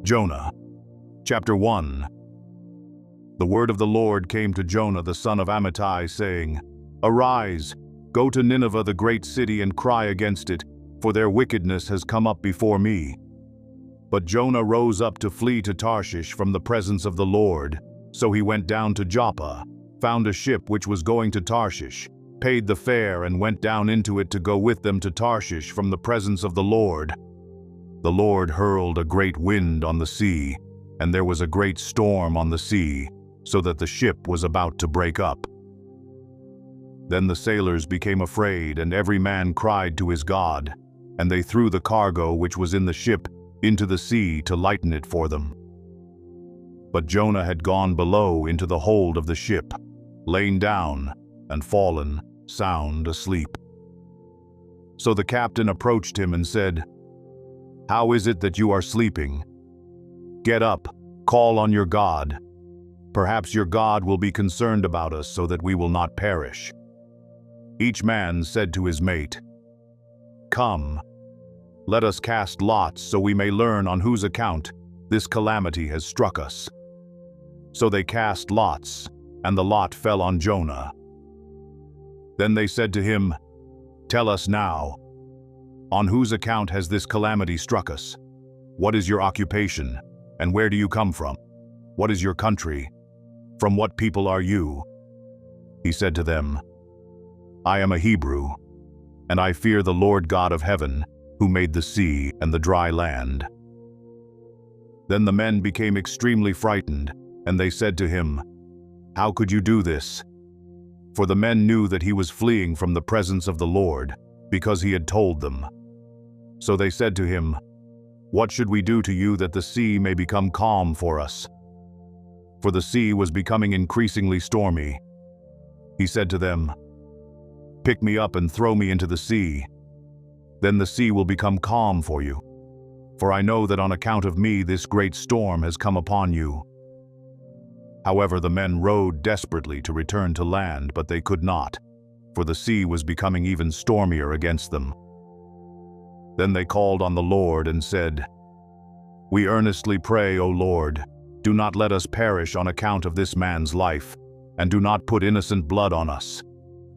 Jonah, chapter 1. The word of the Lord came to Jonah the son of Amittai, saying, Arise, go to Nineveh the great city, and cry against it, for their wickedness has come up before me. But Jonah rose up to flee to Tarshish from the presence of the Lord. So he went down to Joppa, found a ship which was going to Tarshish, paid the fare, and went down into it to go with them to Tarshish from the presence of the Lord. The Lord hurled a great wind on the sea, and there was a great storm on the sea, so that the ship was about to break up. Then the sailors became afraid, and every man cried to his God, and they threw the cargo which was in the ship into the sea to lighten it for them. But Jonah had gone below into the hold of the ship, lain down, and fallen, sound asleep. So the captain approached him and said, How is it that you are sleeping? Get up, call on your God. Perhaps your God will be concerned about us so that we will not perish. Each man said to his mate, Come, let us cast lots so we may learn on whose account this calamity has struck us. So they cast lots, and the lot fell on Jonah. Then they said to him, Tell us now, on whose account has this calamity struck us? What is your occupation, and where do you come from? What is your country? From what people are you? He said to them, I am a Hebrew, and I fear the Lord God of heaven, who made the sea and the dry land. Then the men became extremely frightened, and they said to him, How could you do this? For the men knew that he was fleeing from the presence of the Lord, because he had told them. So they said to him, What should we do to you that the sea may become calm for us? For the sea was becoming increasingly stormy. He said to them, Pick me up and throw me into the sea. Then the sea will become calm for you. For I know that on account of me this great storm has come upon you. However, the men rowed desperately to return to land, but they could not, for the sea was becoming even stormier against them. Then they called on the Lord and said, We earnestly pray, O Lord, do not let us perish on account of this man's life, and do not put innocent blood on us.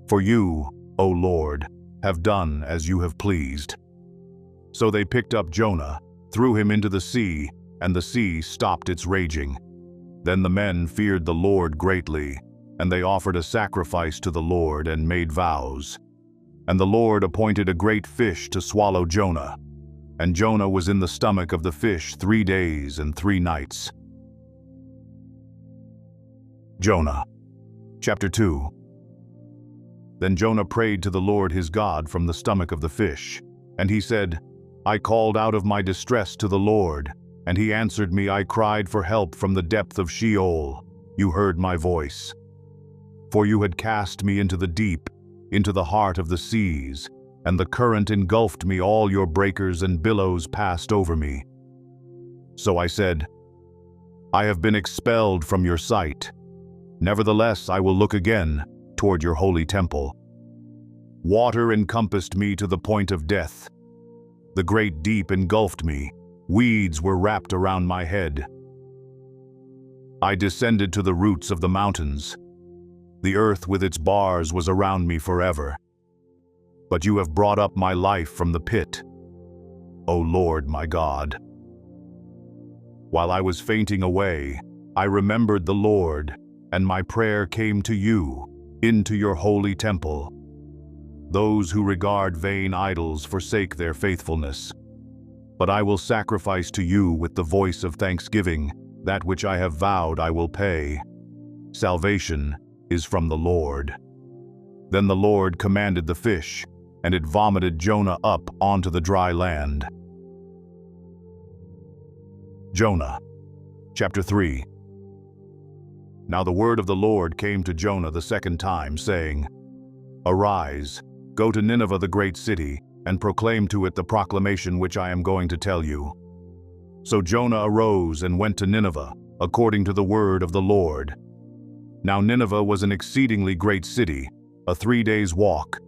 For you, O Lord, have done as you have pleased. So they picked up Jonah, threw him into the sea, and the sea stopped its raging. Then the men feared the Lord greatly, and they offered a sacrifice to the Lord and made vows. And the Lord appointed a great fish to swallow Jonah, and Jonah was in the stomach of the fish 3 days and 3 nights. Jonah, chapter 2. Then Jonah prayed to the Lord his God from the stomach of the fish, and he said, I called out of my distress to the Lord, and he answered me. I cried for help from the depth of Sheol. You heard my voice. For you had cast me into the deep, into the heart of the seas, and the current engulfed me. All your breakers and billows passed over me. So I said, I have been expelled from your sight. Nevertheless, I will look again toward your holy temple. Water encompassed me to the point of death. The great deep engulfed me. Weeds were wrapped around my head. I descended to the roots of the mountains. The earth with its bars was around me forever. But you have brought up my life from the pit, O Lord my God. While I was fainting away, I remembered the Lord, and my prayer came to you, into your holy temple. Those who regard vain idols forsake their faithfulness. But I will sacrifice to you with the voice of thanksgiving. That which I have vowed I will pay. Salvation is from the Lord. Then the Lord commanded the fish, and it vomited Jonah up onto the dry land. Jonah, chapter 3. Now the word of the Lord came to Jonah the second time, saying, Arise, go to Nineveh the great city, and proclaim to it the proclamation which I am going to tell you. So Jonah arose and went to Nineveh, according to the word of the Lord. Now Nineveh was an exceedingly great city, a 3 days' walk.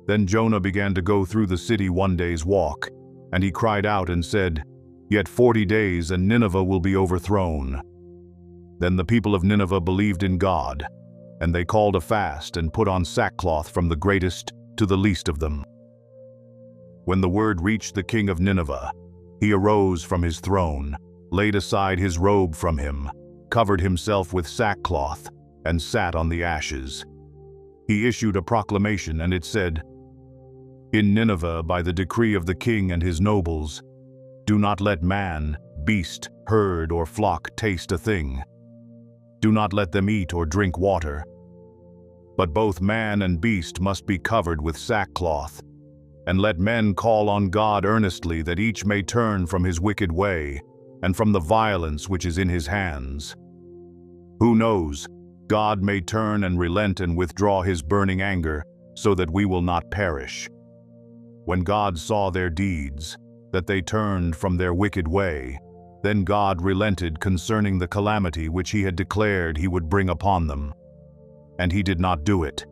Then Jonah began to go through the city 1 day's walk, and he cried out and said, Yet 40 days and Nineveh will be overthrown." Then the people of Nineveh believed in God, and they called a fast and put on sackcloth from the greatest to the least of them. When the word reached the king of Nineveh, he arose from his throne, laid aside his robe from him, covered himself with sackcloth, and sat on the ashes. He issued a proclamation, and it said, "In Nineveh, by the decree of the king and his nobles, do not let man, beast, herd, or flock taste a thing. Do not let them eat or drink water. But both man and beast must be covered with sackcloth. And let men call on God earnestly, that each may turn from his wicked way, and from the violence which is in his hands. Who knows, God may turn and relent and withdraw his burning anger, so that we will not perish." When God saw their deeds, that they turned from their wicked way, then God relented concerning the calamity which he had declared he would bring upon them. And he did not do it.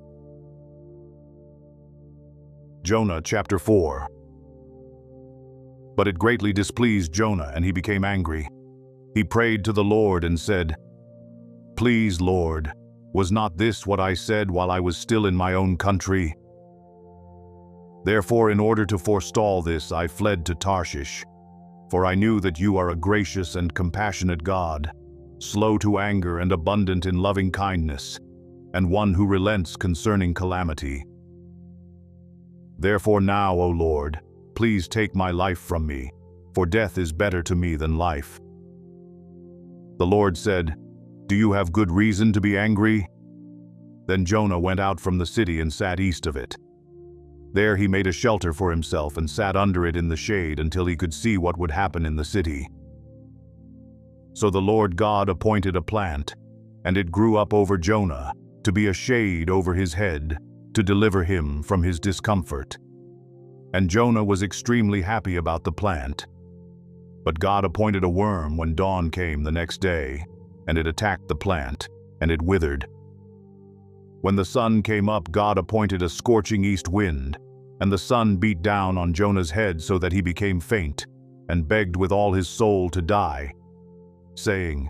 Jonah chapter 4. But it greatly displeased Jonah, and he became angry. He prayed to the Lord and said, "Please, Lord, was not this what I said while I was still in my own country? Therefore, in order to forestall this, I fled to Tarshish. For I knew that you are a gracious and compassionate God, slow to anger and abundant in loving kindness, and one who relents concerning calamity. Therefore now, O Lord, please take my life from me, for death is better to me than life." The Lord said, "Do you have good reason to be angry?" Then Jonah went out from the city and sat east of it. There he made a shelter for himself and sat under it in the shade until he could see what would happen in the city. So the Lord God appointed a plant, and it grew up over Jonah, to be a shade over his head, to deliver him from his discomfort. And Jonah was extremely happy about the plant. But God appointed a worm when dawn came the next day, and it attacked the plant, and it withered. When the sun came up, God appointed a scorching east wind, and the sun beat down on Jonah's head so that he became faint, and begged with all his soul to die, saying,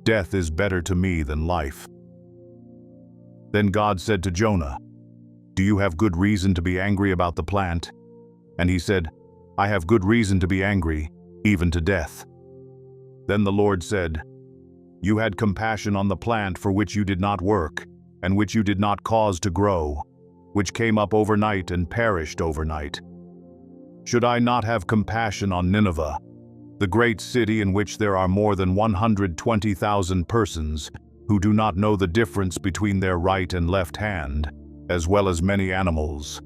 "Death is better to me than life." Then God said to Jonah, "Do you have good reason to be angry about the plant?" And he said, "I have good reason to be angry, even to death." Then the Lord said, "You had compassion on the plant for which you did not work, and which you did not cause to grow, which came up overnight and perished overnight. Should I not have compassion on Nineveh, the great city in which there are more than 120,000 persons who do not know the difference between their right and left hand, as well as many animals?